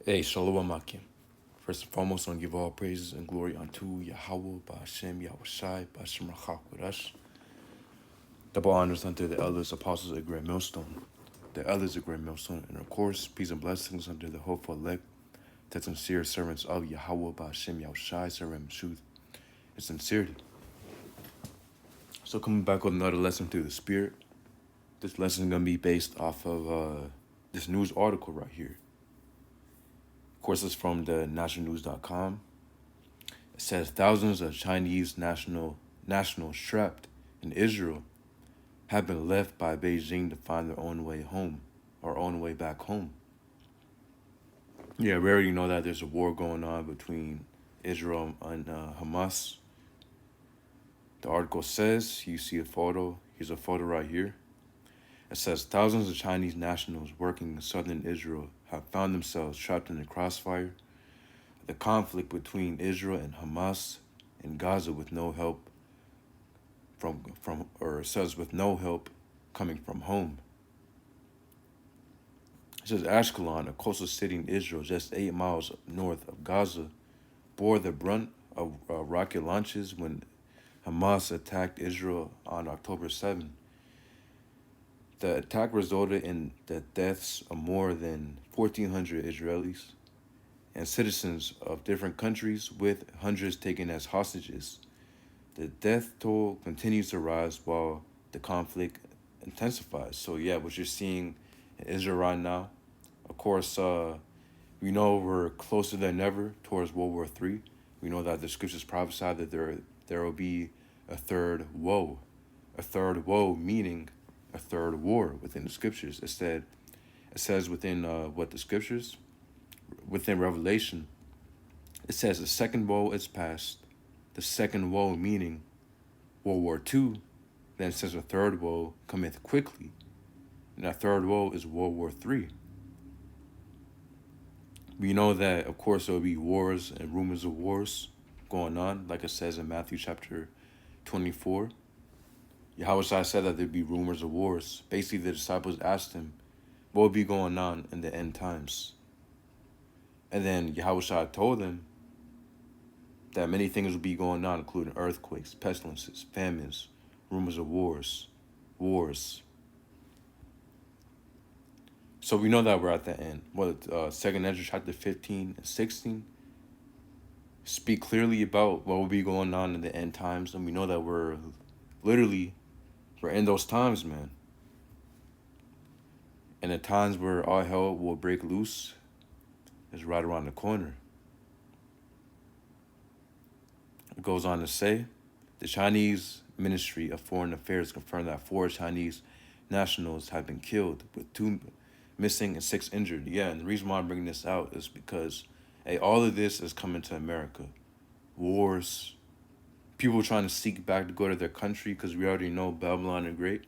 Hey, Shalom Akim. First and foremost, I want to give all praises and glory unto Yahweh, Ba'ashem, Yahushai, Ba'ashem Rachak Kodash. Double honors unto the elders, apostles of the Great Millstone, the elders of the Great Millstone, and of course, peace and blessings unto the hopeful elect, the sincere servants of Yahweh, Ba'ashem, Yahushai, servant truth and sincerity. So coming back with another lesson through the Spirit. This lesson is going to be based off of this news article right here. Of course, it's from the nationalnews.com. It says thousands of Chinese nationals trapped in Israel have been left by Beijing to find their own way home, or own way back home. Yeah, we already know that there's a war going on between Israel and Hamas. The article says, you see a photo, here's a photo right here. It says thousands of Chinese nationals working in southern Israel have found themselves trapped in the crossfire. The conflict between Israel and Hamas in Gaza with no help with no help coming from home. It says Ashkelon, a coastal city in Israel just 8 miles north of Gaza, bore the brunt of rocket launches when Hamas attacked Israel on October 7. The attack resulted in the deaths of more than 1,400 Israelis and citizens of different countries, with hundreds taken as hostages. The death toll continues to rise while the conflict intensifies. So yeah, what you're seeing in Israel right now, of course, we know we're closer than ever towards World War III. We know that the scriptures prophesy that there will be a third woe. A third woe meaning a third war within the scriptures. It says within within Revelation, it says the second woe is past. The second woe meaning World War II. Then it says a third woe cometh quickly. And that third woe is World War III. We know that, of course, there will be wars and rumors of wars going on, like it says in Matthew chapter 24. Yahweh said that there'd be rumors of wars. Basically, the disciples asked him, what would be going on in the end times? And then Yahweh told them that many things would be going on, including earthquakes, pestilences, famines, rumors of wars. So we know that we're at the end. Second Ezra chapter 15 and 16 speak clearly about what will be going on in the end times. And we know that we're in those times, man. And the times where all hell will break loose is right around the corner. It goes on to say, the Chinese Ministry of Foreign Affairs confirmed that 4 Chinese nationals have been killed, with 2 missing and 6 injured. Yeah, and the reason why I'm bringing this out is because, all of this is coming to America. Wars, people trying to seek back to go to their country, because we already know Babylon the Great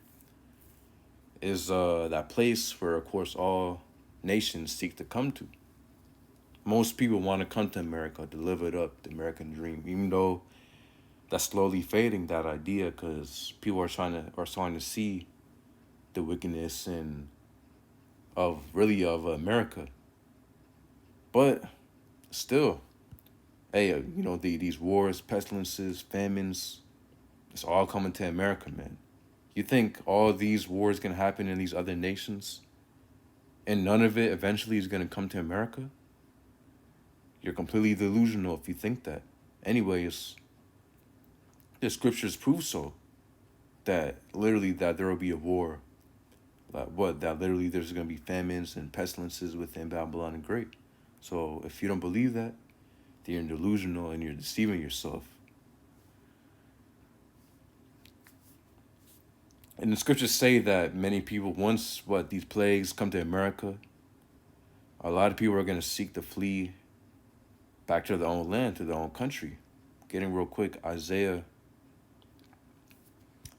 is that place where, of course, all nations seek to come to. Most people want to come to America to live it up, the American dream, even though that's slowly fading, that idea, because people are starting to see the wickedness of America. But still, these wars, pestilences, famines, it's all coming to America, man. You think all these wars can happen in these other nations and none of it eventually is going to come to America? You're completely delusional if you think that. Anyways, the scriptures prove so. That there will be a war. That literally there's going to be famines and pestilences within Babylon the Great. So if you don't believe that, then you're delusional and you're deceiving yourself. And the scriptures say that many people, once these plagues come to America, a lot of people are going to seek to flee back to their own land, to their own country. Getting real quick, Isaiah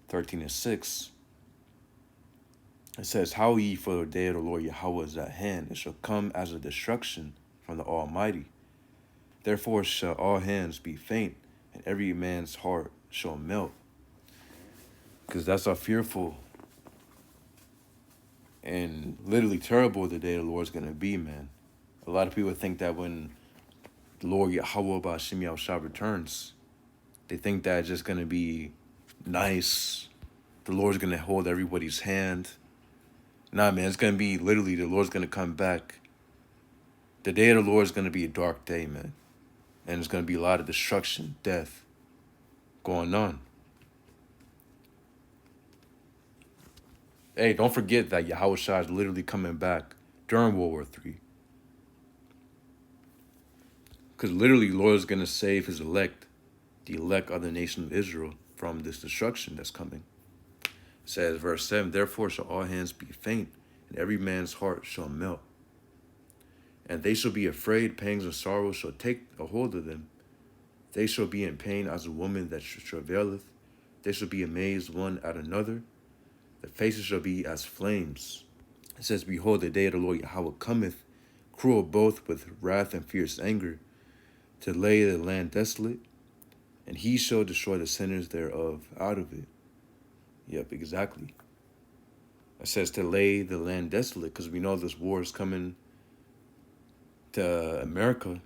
13 and 6. It says, how ye, for the day of the Lord Yahweh is at hand. It shall come as a destruction from the Almighty. Therefore shall all hands be faint, and every man's heart shall melt. Because that's how fearful and literally terrible the day of the Lord is going to be, man. A lot of people think that when the Lord Yahweh Ba'Shem Yahushua returns, they think that it's just going to be nice. The Lord's going to hold everybody's hand. Nah, man, it's going to be literally the Lord's going to come back. The day of the Lord is going to be a dark day, man. And it's going to be a lot of destruction, death going on. Hey, don't forget that Yahushua is literally coming back during World War III. Because literally, the Lord is going to save his elect, the elect of the nation of Israel, from this destruction that's coming. It says, verse 7, therefore shall all hands be faint, and every man's heart shall melt. And they shall be afraid, pangs and sorrow shall take a hold of them. They shall be in pain as a woman that travaileth. They shall be amazed one at another. The faces shall be as flames. It says, behold, the day of the Lord Yahweh cometh, cruel both with wrath and fierce anger, to lay the land desolate, and he shall destroy the sinners thereof out of it. Yep, exactly. It says to lay the land desolate, because we know this war is coming to America,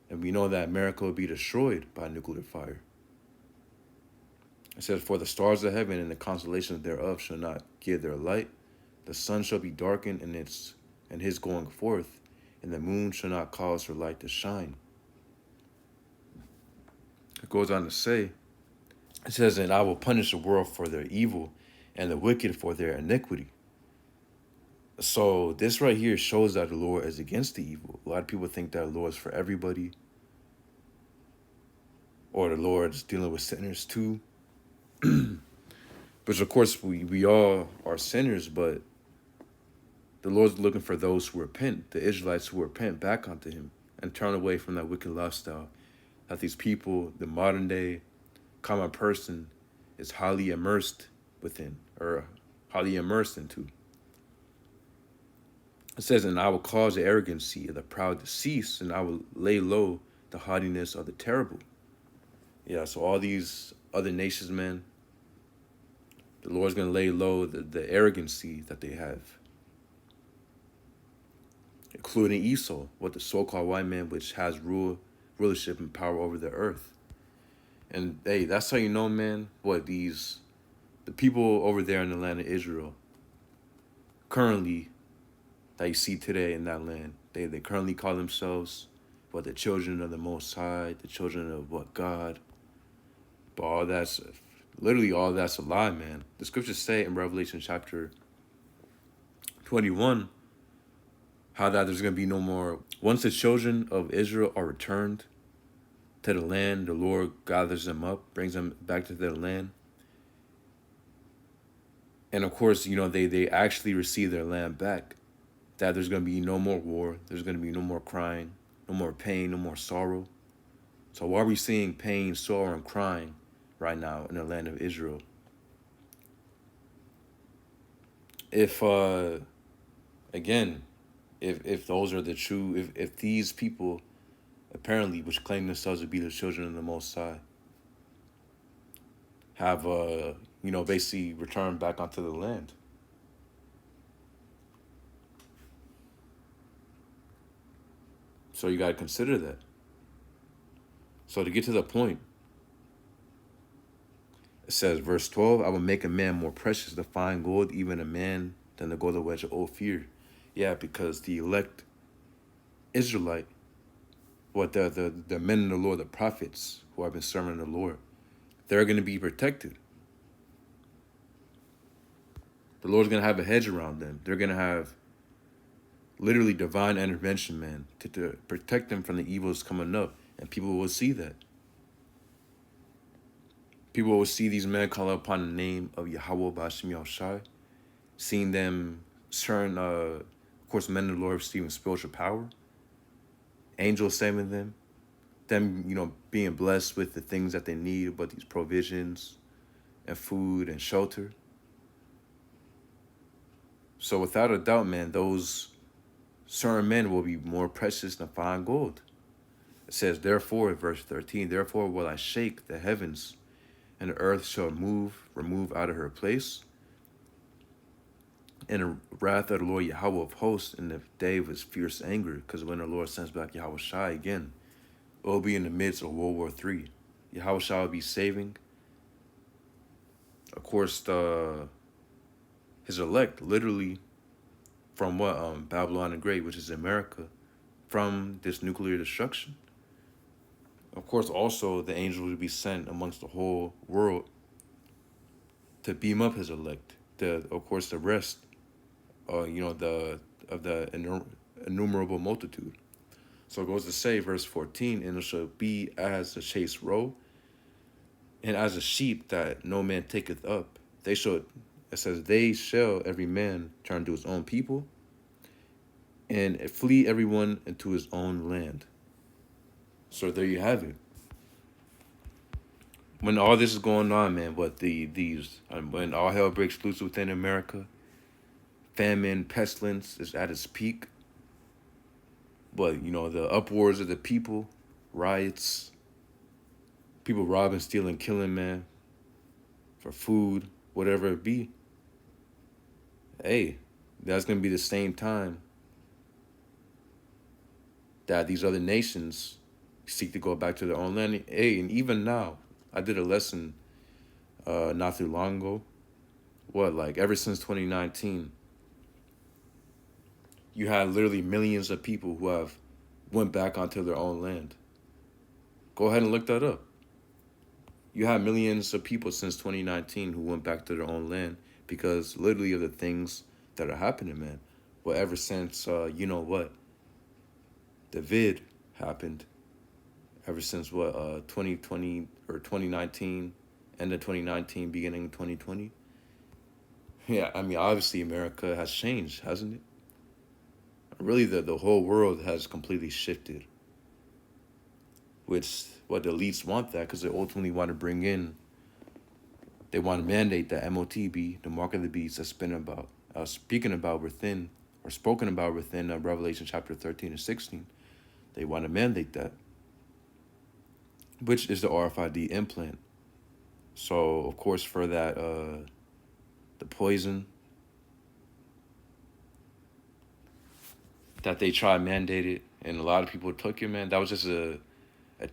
and we know that America will be destroyed by nuclear fire. It says, for the stars of heaven and the constellations thereof shall not give their light. The sun shall be darkened in his going forth, and the moon shall not cause her light to shine. It goes on to say, it says, and I will punish the world for their evil and the wicked for their iniquity. So this right here shows that the Lord is against the evil. A lot of people think that the Lord is for everybody, or the Lord is dealing with sinners too. Which of course we all are sinners, but the Lord's looking for those who repent, the Israelites who repent back unto him and turn away from that wicked lifestyle that these people, the modern day common person, is highly immersed within, or highly immersed into. It says, and I will cause the arrogancy of the proud to cease, and I will lay low the haughtiness of the terrible. Yeah, so all these other nations, man, the Lord's going to lay low the arrogancy that they have. Including Esau, what the so-called white man, which has rulership and power over the earth. And hey, that's how you know, man, what the people over there in the land of Israel, currently, that you see today in that land, they currently call themselves, what, the children of the Most High, the children of what, God. But all that's, literally all that's a lie, man. The scriptures say in Revelation chapter 21, how that there's going to be no more. Once the children of Israel are returned to the land, the Lord gathers them up, brings them back to their land. And of course, you know, they actually receive their land back. That there's going to be no more war. There's going to be no more crying, no more pain, no more sorrow. So why are we seeing pain, sorrow, and crying right now in the land of Israel? If, again, if those are the true, if these people, apparently, which claim themselves to be the children of the Most High, have, you know, basically returned back onto the land. So you got to consider that. So to get to the point, it says, verse 12, I will make a man more precious than fine gold, even a man than the golden wedge of Ophir. Yeah, because the elect Israelite, what the men of the Lord, the prophets who have been serving the Lord, they're going to be protected. The Lord's going to have a hedge around them. They're going to have literally divine intervention, man, to protect them from the evils coming up. And people will see that. People will see these men call upon the name of Yahweh Ba'Shem Yahushua, seeing them certain, of course, men of the Lord receiving spiritual power, angels saving them, you know, being blessed with the things that they need, but these provisions and food and shelter. So without a doubt, man, those certain men will be more precious than fine gold. It says, therefore, verse 13, therefore will I shake the heavens, and the earth shall remove out of her place. And the wrath of the Lord Yahweh of hosts in the day of his fierce anger, because when the Lord sends back Yahweh Shai again, it will be in the midst of World War III. Yahweh Shai will be saving, of course, his elect, literally from what? Babylon the Great, which is America, from this nuclear destruction. Of course, also the angels will be sent amongst the whole world to beam up his elect. Of course, the rest, the innumerable multitude. So it goes to say, verse 14, and it shall be as a chased roe, and as a sheep that no man taketh up. They shall, it says, they shall every man turn to his own people, and flee everyone into his own land. So there you have it. When all this is going on, man, when all hell breaks loose within America, famine, pestilence is at its peak. But the upwards of the people, riots, people robbing, stealing, killing, man, for food, whatever it be. Hey, that's gonna be the same time that these other nations seek to go back to their own land. Hey, and even now, I did a lesson not too long ago. Ever since 2019, you had literally millions of people who have went back onto their own land. Go ahead and look that up. You have millions of people since 2019 who went back to their own land because literally of the things that are happening, man. Well, ever since, the vid happened, ever since 2020 or 2019, end of 2019, beginning of 2020. Yeah, I mean, obviously America has changed, hasn't it? Really, the whole world has completely shifted. Which, the elites want that because they ultimately want to they want to mandate that MOTB, the mark of the beast, that's been spoken about within Revelation chapter 13 and 16. They want to mandate that, which is the RFID implant. So, of course, for that, the poison that they tried mandated, and a lot of people took it, man. That was just a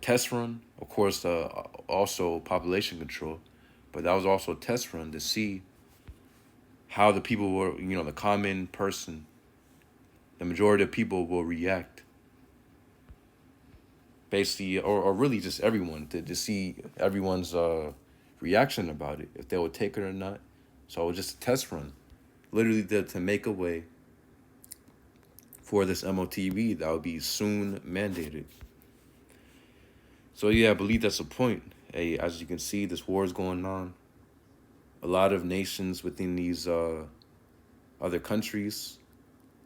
test run. Of course, also population control, but that was also a test run to see how the people were, the common person, the majority of people will react. Basically, or really just everyone, to see everyone's reaction about it, if they would take it or not. So it was just a test run, literally to make a way for this MOTB that would be soon mandated. So yeah, I believe that's the point. Hey, as you can see, this war is going on. A lot of nations within these other countries,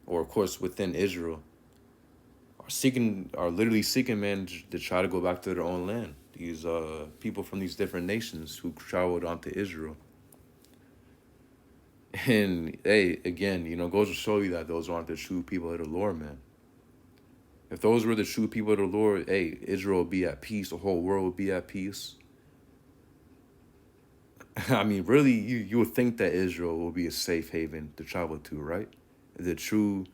or of course within Israel, are literally seeking, man, to try to go back to their own land. These people from these different nations who traveled onto Israel. And hey, again, goes to show you that those aren't the true people of the Lord, man. If those were the true people of the Lord, hey, Israel would be at peace. The whole world would be at peace. I mean, really, you would think that Israel will be a safe haven to travel to, right? The true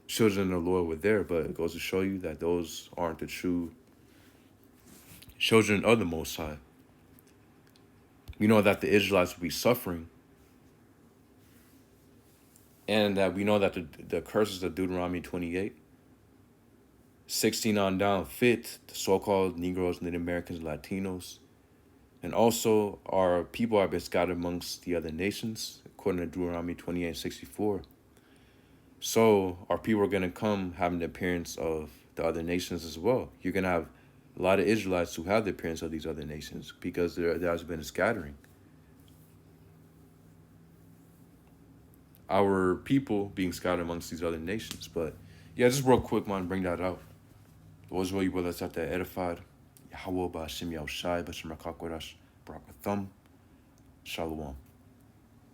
children of the Lord were there, but it goes to show you that those aren't the true children of the Most High. We know that the Israelites will be suffering, and that we know that the curses of Deuteronomy 28, 16 on down, fit the so-called Negroes, Native Americans, Latinos, and also our people have been scattered amongst the other nations, according to Deuteronomy 28:64. So our people are going to come having the appearance of the other nations as well. You're going to have a lot of Israelites who have the appearance of these other nations because there has been a scattering. Our people being scattered amongst these other nations. But yeah, just real quick, man, bring that out. Those were you brothers out there edified. Yahweh Ba'Shem Yahushai B'Shem Rakakwadash Barakathum. Shalom.